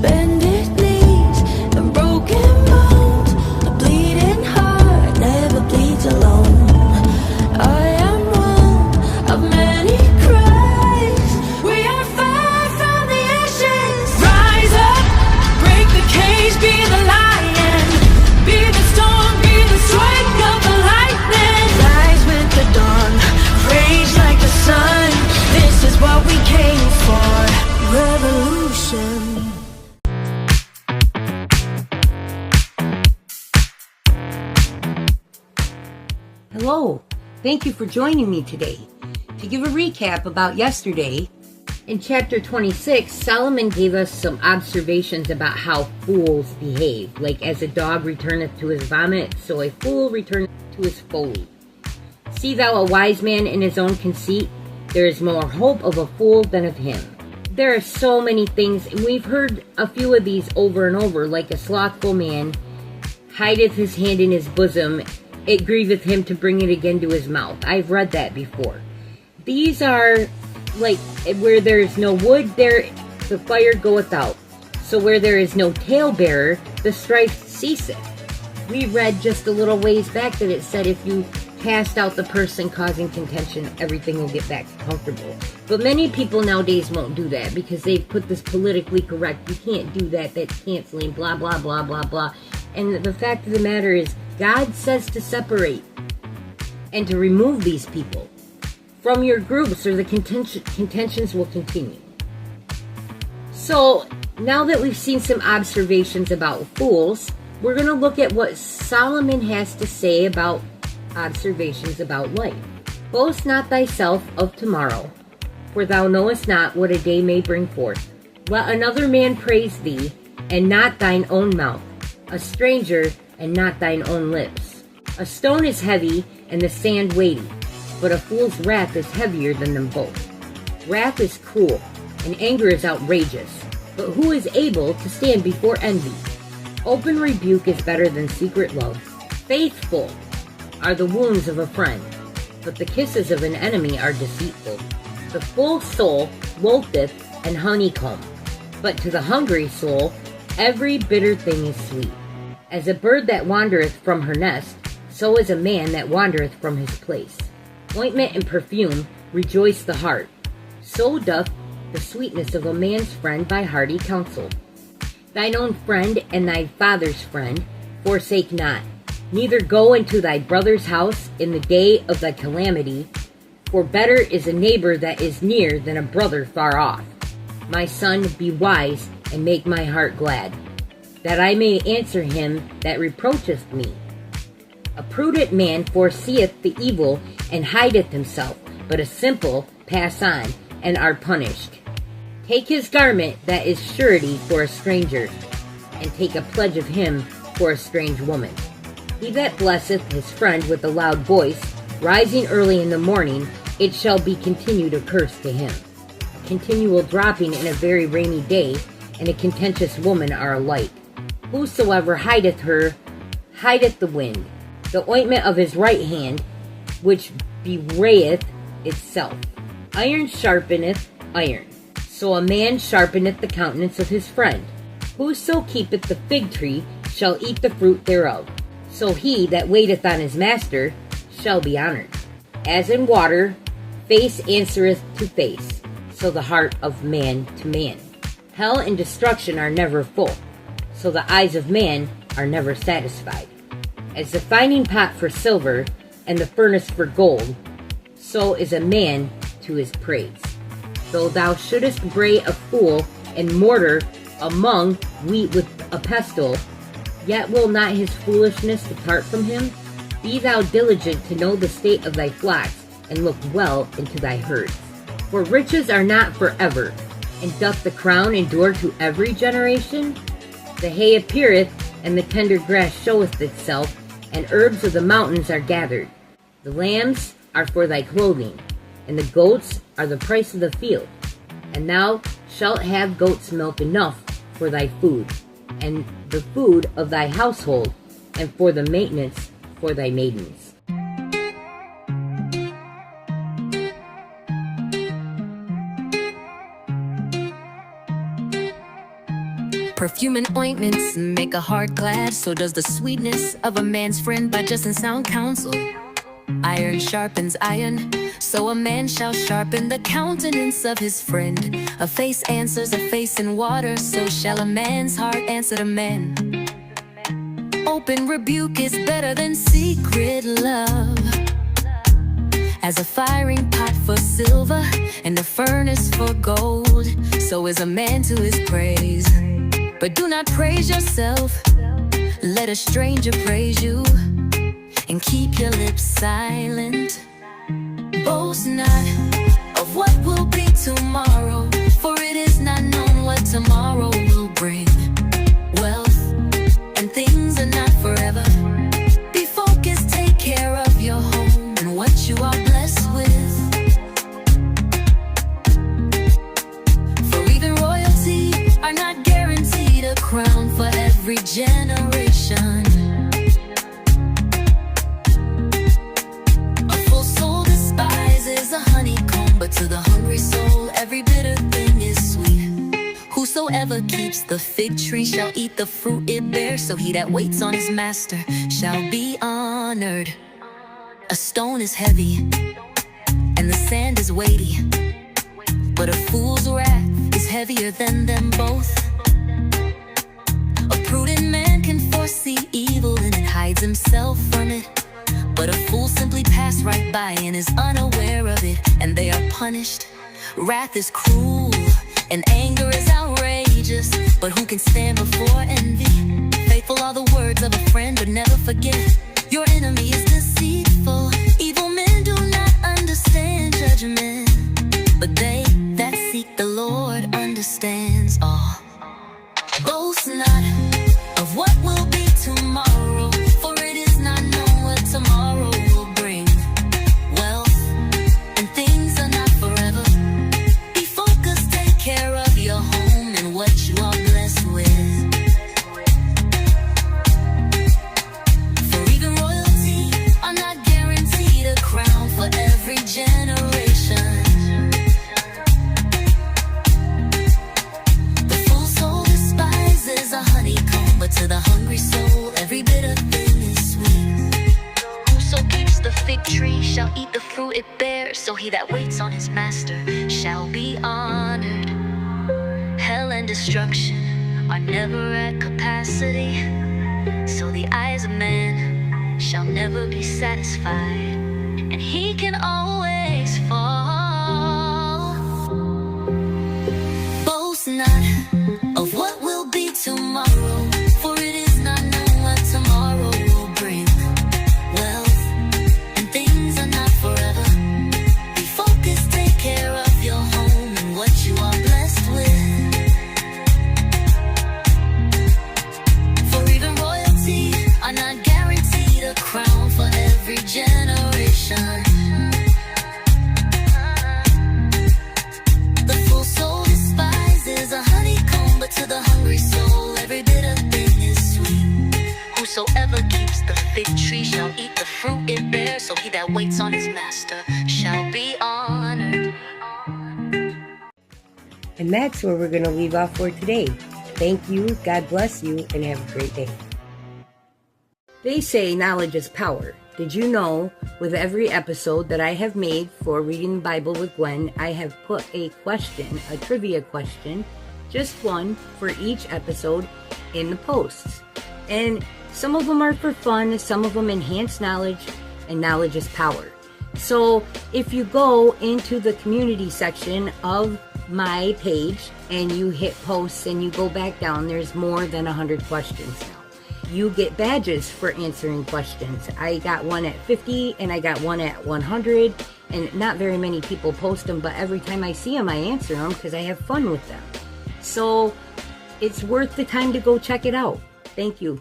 bended knees and broken bones. A bleeding heart never bleeds alone. I am one of many cries. We are far from the ashes. Rise up, break the cage, be the lion, be the storm, be the strike of the lightning. Rise with the dawn, rage like the sun. This is what we came for. Revolution. Hello, thank you for joining me today. To give a recap about yesterday, in chapter 26, Solomon gave us some observations about how fools behave. Like, as a dog returneth to his vomit, so a fool returneth to his folly. See thou a wise man in his own conceit? There is more hope of a fool than of him. There are so many things, and we've heard a few of these over and over, like a slothful man hideth his hand in his bosom, it grieveth him to bring it again to his mouth. I've read that before. These are like, where there is no wood, there the fire goeth out. So where there is no talebearer, the strife ceaseth. We read just a little ways back that it said if you cast out the person causing contention, everything will get back comfortable. But many people nowadays won't do that because they've put this politically correct, you can't do that, that's canceling, blah, blah, blah, blah, blah. And the fact of the matter is, God says to separate and to remove these people from your groups, or the contentions will continue. So, now that we've seen some observations about fools, we're going to look at what Solomon has to say about observations about life. Boast not thyself of tomorrow, for thou knowest not what a day may bring forth. Let another man praise thee, and not thine own mouth, a stranger, and not thine own lips. A stone is heavy, and the sand weighty, but a fool's wrath is heavier than them both. Wrath is cruel, and anger is outrageous, but who is able to stand before envy? Open rebuke is better than secret love. Faithful are the wounds of a friend, but the kisses of an enemy are deceitful. The full soul loatheth an honeycomb, but to the hungry soul every bitter thing is sweet. As a bird that wandereth from her nest, so is a man that wandereth from his place. Ointment and perfume rejoice the heart. So doth the sweetness of a man's friend by hearty counsel. Thine own friend and thy father's friend forsake not. Neither go into thy brother's house in the day of thy calamity, for better is a neighbor that is near than a brother far off. My son, be wise, and make my heart glad, that I may answer him that reproacheth me. A prudent man foreseeth the evil and hideth himself, but a simple pass on and are punished. Take his garment that is surety for a stranger, and take a pledge of him for a strange woman. He that blesseth his friend with a loud voice, rising early in the morning, it shall be continued a curse to him. A continual dropping in a very rainy day, and a contentious woman are alike. Whosoever hideth her, hideth the wind. The ointment of his right hand, which bewrayeth itself. Iron sharpeneth iron, so a man sharpeneth the countenance of his friend. Whoso keepeth the fig tree shall eat the fruit thereof. So he that waiteth on his master shall be honored. As in water, face answereth to face, so the heart of man to man. Hell and destruction are never full, so the eyes of man are never satisfied. As the fining pot for silver, and the furnace for gold, so is a man to his praise. Though thou shouldest bray a fool, and mortar among wheat with a pestle, yet will not his foolishness depart from him? Be thou diligent to know the state of thy flocks, and look well into thy herds. For riches are not forever, and doth the crown endure to every generation? The hay appeareth, and the tender grass showeth itself, and herbs of the mountains are gathered. The lambs are for thy clothing, and the goats are the price of the field. And thou shalt have goat's milk enough for thy food, and the food of thy household, and for the maintenance for thy maidens. Perfume and ointments make a heart glad. So does the sweetness of a man's friend by just and sound counsel. Iron sharpens iron, so a man shall sharpen the countenance of his friend. A face answers a face in water, so shall a man's heart answer to men. Open rebuke is better than secret love. As a firing pot for silver and a furnace for gold, so is a man to his praise. But do not praise yourself, let a stranger praise you, and keep your lips silent. Boast not of what will be tomorrow, for it is not known what tomorrow will bring. Wealth and things are not forever. Be focused, take care of your home and what you are blessed with. For even royalty are not guaranteed a crown for every generation. A honeycomb, but to the hungry soul every bitter thing is sweet. Whosoever keeps the fig tree shall eat the fruit it bears, so he that waits on his master shall be honored. A stone is heavy and the sand is weighty, but a fool's wrath is heavier than them both. A prudent man can foresee evil and hides himself from it, but a fool simply passed right by and is unaware of it, and they are punished. Wrath is cruel and anger is outrageous, but who can stand before envy? Faithful are the words of a friend, but never forget your enemy is deceitful. Evil men do not understand judgment, but they that seek the Lord understands all. Boast not of what will be tomorrow, for it is not known what tomorrow will bring. Wealth and things are not forever. Be focused, take care of your home and what you are blessed with. For even royalty are not guaranteed a crown for every generation. The full soul despises a honeycomb, but to the hungry soul every bitter thing is sweet. Whoso keeps the fig tree shall eat the fruit it bears, so he that waits on his master shall be honored. Hell and destruction are never at capacity, so the eyes of man shall never be satisfied, and he can always fall. Boast not of what will be tomorrow, for it is not known what tomorrow will bring. Wealth and things are not forever. Be focused, take care of your home and what you are blessed with. For even royalty are not guaranteed a crown for every generation. The full soul despises a honeycomb, but to the hungry soul every bitter thing is sweet. Whosoever keeps the fig tree shall eat the fruit it bears, so he that waits on his master shall be honored. And that's where we're going to leave off for today. Thank you, God bless you, and have a great day. They say knowledge is power. Did you know with every episode that I have made for Reading the Bible with Gwen, I have put a question, a trivia question, just one for each episode in the posts. And some of them are for fun, some of them enhance knowledge, and knowledge is power. So if you go into the community section of my page and you hit posts and you go back down, there's more than 100 questions now. You get badges for answering questions. I got one at 50 and I got one at 100, and not very many people post them, but every time I see them I answer them because I have fun with them. So it's worth the time to go check it out. Thank you.